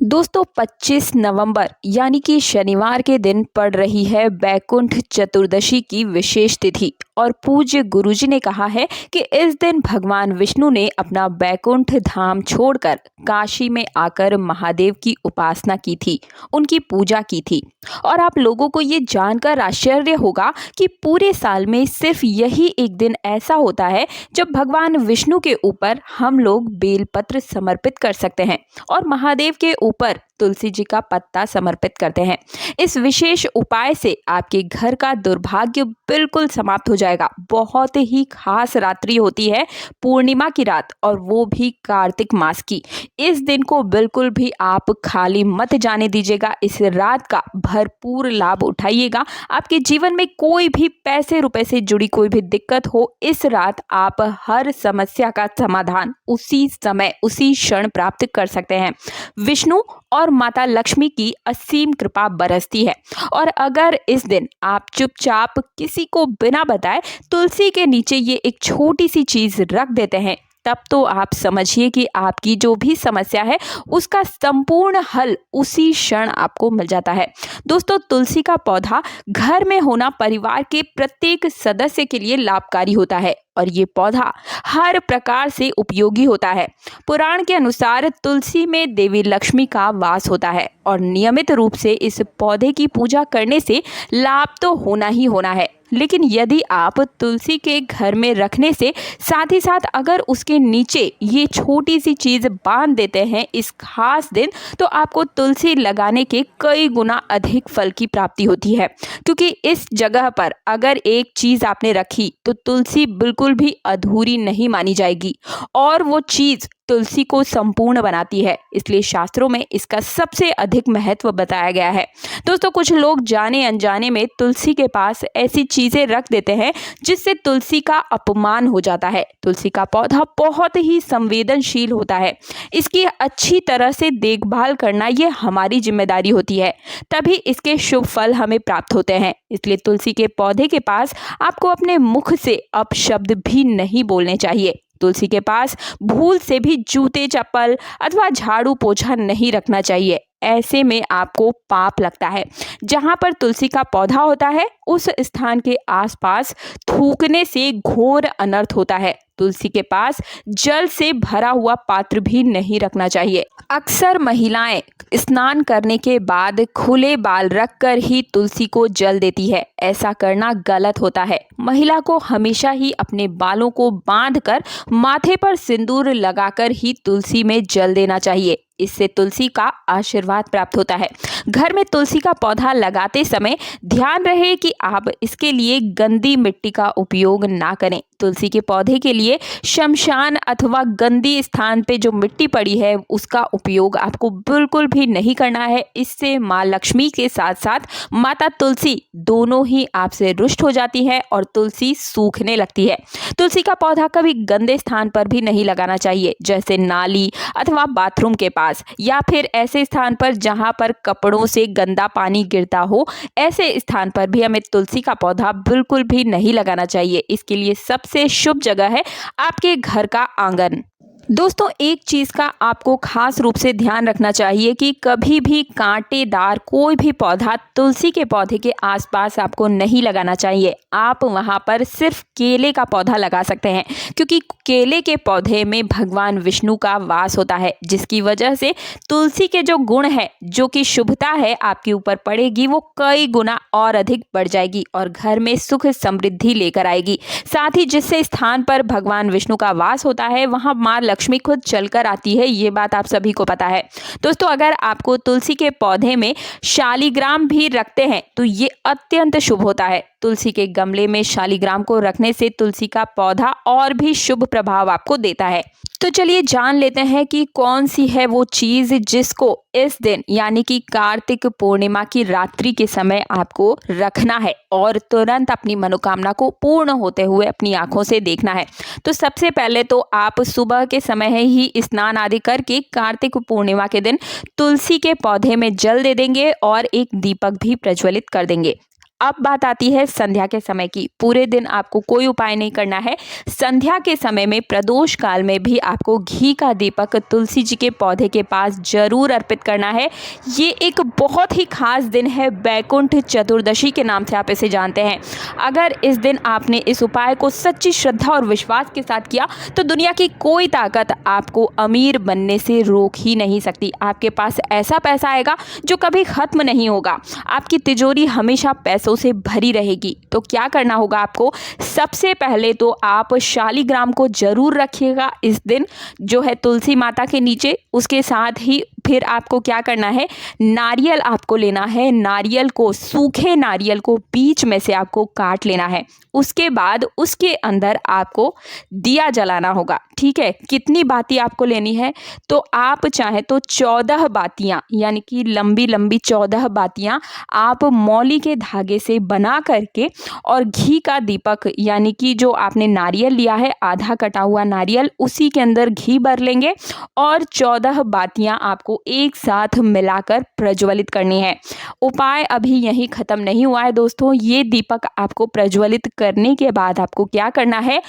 दोस्तों 25 नवंबर यानी कि शनिवार के दिन पड़ रही है बैकुंठ चतुर्दशी की विशेष तिथि। और पूज्य गुरुजी ने कहा है कि इस दिन भगवान विष्णु ने अपना बैकुंठ धाम छोड़कर काशी में आकर महादेव की उपासना की थी, उनकी पूजा की थी। और आप लोगों को ये जानकर आश्चर्य होगा कि पूरे साल में सिर्फ यही एक दिन ऐसा होता है जब भगवान विष्णु के ऊपर हम लोग बेलपत्र समर्पित कर सकते हैं और महादेव के ऊपर तुलसी जी का पत्ता समर्पित करते हैं। इस विशेष उपाय से आपके घर का दुर्भाग्य बिल्कुल समाप्त हो जाएगा। बहुत ही खास रात्रि होती है, पूर्णिमा की रात, और वो भी कार्तिक मास की। इस दिन को बिल्कुल भी आप खाली मत जाने दीजिएगा। इस रात का भरपूर लाभ उठाइएगा। आपके जीवन में कोई भी पैसे रुपए से जुड़ी कोई भी दिक्कत हो, इस रात आप हर समस्या का समाधान उसी समय उसी क्षण प्राप्त कर सकते हैं। विष्णु और माता लक्ष्मी की असीम कृपा बरसती है। और अगर इस दिन आप चुपचाप किसी को बिना बताए तुलसी के नीचे ये एक छोटी सी चीज रख देते हैं, तब तो आप समझिए कि आपकी जो भी समस्या है उसका संपूर्ण हल उसी क्षण आपको मिल जाता है। दोस्तों, तुलसी का पौधा घर में होना परिवार के प्रत्येक सदस्य के लिए लाभकारी होता है और ये पौधा हर प्रकार से उपयोगी होता है। पुराण के अनुसार तुलसी में देवी लक्ष्मी का वास होता है और नियमित रूप से इस पौधे की पूजा करने से लाभ तो होना ही होना है। लेकिन यदि आप तुलसी के घर में रखने से साथ ही साथ अगर उसके नीचे ये छोटी सी चीज़ बांध देते हैं इस खास दिन, तो आपको तुलसी लगाने के कई गुना अधिक फल की प्राप्ति होती है। क्योंकि इस जगह पर अगर एक चीज़ आपने रखी तो तुलसी बिल्कुल भी अधूरी नहीं मानी जाएगी और वो चीज़ तुलसी को संपूर्ण बनाती है। इसलिए शास्त्रों में इसका सबसे अधिक महत्व बताया गया है। दोस्तों, कुछ लोग जाने अनजाने में तुलसी के पास ऐसी चीजें रख देते हैं जिससे तुलसी का अपमान हो जाता है। तुलसी का पौधा बहुत ही संवेदनशील होता है। इसकी अच्छी तरह से देखभाल करना ये हमारी जिम्मेदारी होती है, तभी इसके शुभ फल हमें प्राप्त होते हैं। इसलिए तुलसी के पौधे के पास आपको अपने मुख से अपशब्द भी नहीं बोलने चाहिए। तुलसी के पास भूल से भी जूते चप्पल अथवा झाड़ू पोछा नहीं रखना चाहिए। ऐसे में आपको पाप लगता है। जहाँ पर तुलसी का पौधा होता है उस स्थान के आसपास थूकने से घोर अनर्थ होता है। तुलसी के पास जल से भरा हुआ पात्र भी नहीं रखना चाहिए। अक्सर महिलाएं स्नान करने के बाद खुले बाल रखकर ही तुलसी को जल देती है। ऐसा करना गलत होता है। महिला को हमेशा ही अपने बालों को बांधकर माथे पर सिंदूर लगाकर ही तुलसी में जल देना चाहिए। इससे तुलसी का आशीर्वाद प्राप्त होता है। घर में तुलसी का पौधा लगाते समय ध्यान रहे कि आप इसके लिए गंदी मिट्टी का उपयोग ना करें। तुलसी के पौधे के लिए शमशान अथवा गंदी स्थान पे जो मिट्टी पड़ी है उसका उपयोग आपको बिल्कुल भी नहीं करना है। इससे माँ लक्ष्मी के साथ साथ माता तुलसी दोनों ही आपसे रुष्ट हो जाती है और तुलसी सूखने लगती है। तुलसी का पौधा कभी गंदे स्थान पर भी नहीं लगाना चाहिए, जैसे नाली अथवा बाथरूम के पास, या फिर ऐसे स्थान पर जहां पर कपड़ों से गंदा पानी गिरता हो। ऐसे स्थान पर भी हमें तुलसी का पौधा बिल्कुल भी नहीं लगाना चाहिए। इसके लिए सबसे शुभ जगह है आपके घर का आंगन। दोस्तों, एक चीज़ का आपको खास रूप से ध्यान रखना चाहिए कि कभी भी कांटेदार कोई भी पौधा तुलसी के पौधे के आसपास आपको नहीं लगाना चाहिए। आप वहां पर सिर्फ केले का पौधा लगा सकते हैं, क्योंकि केले के पौधे में भगवान विष्णु का वास होता है, जिसकी वजह से तुलसी के जो गुण है, जो कि शुभता है आपके ऊपर पड़ेगी, वो कई गुना और अधिक बढ़ जाएगी और घर में सुख समृद्धि लेकर आएगी। साथ ही जिस स्थान पर भगवान विष्णु का वास होता है वहां माँ लक्ष्मी खुद चलकर आती है। ये बात आप सभी को पता है। दोस्तों, अगर आपको तुलसी के पौधे में शालिग्राम भी रखते हैं तो ये अत्यंत शुभ होता है। तुलसी के गमले में शालिग्राम को रखने से तुलसी का पौधा और भी शुभ प्रभाव आपको देता है। तो चलिए जान लेते हैं कि कौन सी है वो चीज जिसको इस दिन यानी कि कार्तिक पूर्णिमा की रात्रि के समय आपको रखना है और तुरंत अपनी मनोकामना को पूर्ण होते हुए अपनी आंखों से देखना है। तो सबसे पहले तो आप सुबह के समय ही स्नान आदि करके कार्तिक पूर्णिमा के दिन तुलसी के पौधे में जल दे देंगे और एक दीपक भी प्रज्वलित कर देंगे। अब बात आती है संध्या के समय की। पूरे दिन आपको कोई उपाय नहीं करना है। संध्या के समय में प्रदोष काल में भी आपको घी का दीपक तुलसी जी के पौधे के पास जरूर अर्पित करना है। ये एक बहुत ही खास दिन है, बैकुंठ चतुर्दशी के नाम से आप इसे जानते हैं। अगर इस दिन आपने इस उपाय को सच्ची श्रद्धा और विश्वास के साथ किया तो दुनिया की कोई ताकत आपको अमीर बनने से रोक ही नहीं सकती। आपके पास ऐसा पैसा आएगा जो कभी खत्म नहीं होगा। आपकी तिजोरी हमेशा पैसों से भरी रहेगी। तो क्या करना होगा आपको? सबसे पहले तो आप शालिग्राम को जरूर रखिएगा इस दिन, जो है तुलसी माता के नीचे। उसके साथ ही फिर आपको क्या करना है, नारियल आपको लेना है। नारियल को, सूखे नारियल को बीच में से आपको काट लेना है। उसके बाद उसके अंदर आपको दिया जलाना होगा। ठीक है, कितनी बाती आपको लेनी है? तो आप चाहे तो 14 बातियां, यानी कि लंबी लंबी 14 बातियां आप मौली के धागे से बना करके, और घी का दीपक, यानी कि जो आपने नारियल लिया है, आधा कटा हुआ नारियल, उसी के अंदर घी भर लेंगे और 14 बातियां आपको एक साथ मिलाकर प्रज्वलित करनी है। उपाय अभी यहीं खत्म नहीं हुआ है दोस्तों। ये दीपक आपको प्रज्वलित करने के बाद आपको क्या करना है,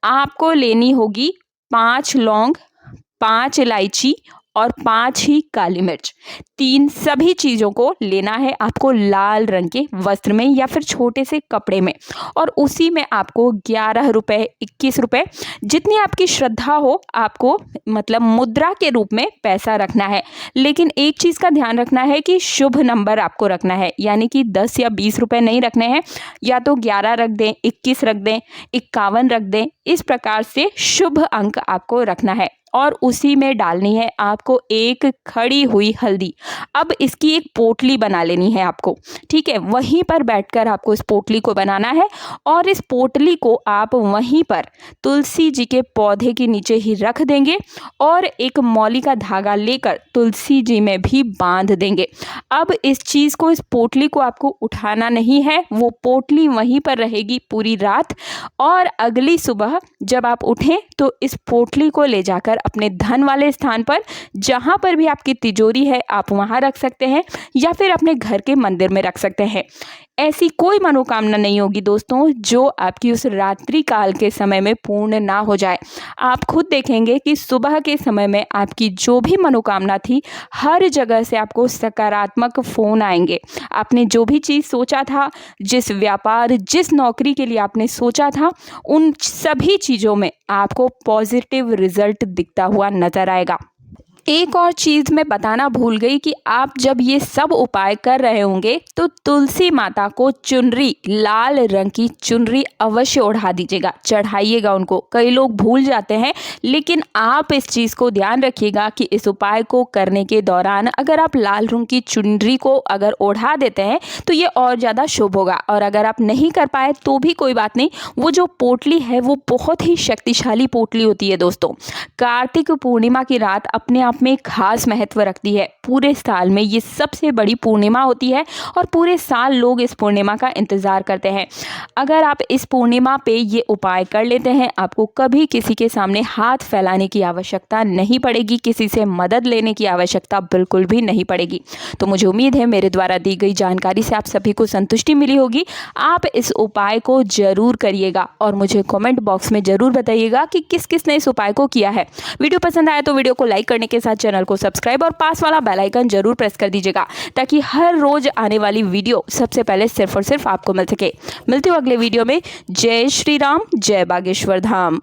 आपको लेनी होगी 5 लौंग, 5 इलायची और 5 ही काली मिर्च। तीन सभी चीज़ों को लेना है आपको लाल रंग के वस्त्र में या फिर छोटे से कपड़े में, और उसी में आपको 11 रुपये, 21 रुपये, जितनी आपकी श्रद्धा हो, आपको मतलब मुद्रा के रूप में पैसा रखना है। लेकिन एक चीज़ का ध्यान रखना है कि शुभ नंबर आपको रखना है, यानी कि 10 या 20 रुपये नहीं रखने हैं। या तो 11 रख दें, 21 रख दें, 51 रख दें। इस प्रकार से शुभ अंक आपको रखना है। और उसी में डालनी है आपको एक खड़ी हुई हल्दी। अब इसकी एक पोटली बना लेनी है आपको। ठीक है, वहीं पर बैठकर आपको इस पोटली को बनाना है, और इस पोटली को आप वहीं पर तुलसी जी के पौधे के नीचे ही रख देंगे और एक मौली का धागा लेकर तुलसी जी में भी बांध देंगे। अब इस चीज़ को, इस पोटली को आपको उठाना नहीं है, वो पोटली वहीं पर रहेगी पूरी रात। और अगली सुबह जब आप उठें तो इस पोटली को ले जाकर अपने धन वाले स्थान पर, जहाँ पर भी आपकी तिजोरी है, आप वहाँ रख सकते हैं, या फिर अपने घर के मंदिर में रख सकते हैं। ऐसी कोई मनोकामना नहीं होगी दोस्तों जो आपकी उस रात्रि काल के समय में पूर्ण ना हो जाए। आप खुद देखेंगे कि सुबह के समय में आपकी जो भी मनोकामना थी, हर जगह से आपको सकारात्मक फ़ोन आएंगे। आपने जो भी चीज़ सोचा था, जिस व्यापार, जिस नौकरी के लिए आपने सोचा था, उन सभी चीज़ों में आपको पॉजिटिव रिजल्ट दिखता हुआ नजर आएगा। एक और चीज़ मैं बताना भूल गई कि आप जब ये सब उपाय कर रहे होंगे तो तुलसी माता को चुनरी, लाल रंग की चुनरी अवश्य ओढ़ा दीजिएगा, चढ़ाइएगा उनको। कई लोग भूल जाते हैं, लेकिन आप इस चीज़ को ध्यान रखिएगा कि इस उपाय को करने के दौरान अगर आप लाल रंग की चुनरी को अगर ओढ़ा देते हैं तो ये और ज़्यादा शुभ होगा। और अगर आप नहीं कर पाए तो भी कोई बात नहीं, वो जो पोटली है वो बहुत ही शक्तिशाली पोटली होती है दोस्तों। कार्तिक पूर्णिमा की रात अपने आप में खास महत्व रखती है। पूरे साल में ये सबसे बड़ी पूर्णिमा होती है और पूरे साल लोग इस पूर्णिमा का इंतजार करते हैं। अगर आप इस पूर्णिमा पे ये उपाय कर लेते हैं, आपको कभी किसी के सामने हाथ फैलाने की आवश्यकता नहीं पड़ेगी, किसी से मदद लेने की आवश्यकता बिल्कुल भी नहीं पड़ेगी। तो मुझे उम्मीद है मेरे द्वारा दी गई जानकारी से आप सभी को संतुष्टि मिली होगी। आप इस उपाय को जरूर करिएगा और मुझे कमेंट बॉक्स में जरूर बताइएगा कि किस किस ने इस उपाय को किया है। वीडियो पसंद आया तो वीडियो को लाइक करने के साथ चैनल को सब्सक्राइब और पास वाला बेल आइकन जरूर प्रेस कर दीजिएगा, ताकि हर रोज आने वाली वीडियो सबसे पहले सिर्फ और सिर्फ आपको मिल सके। मिलते हो अगले वीडियो में। जय श्री राम, जय बागेश्वर धाम।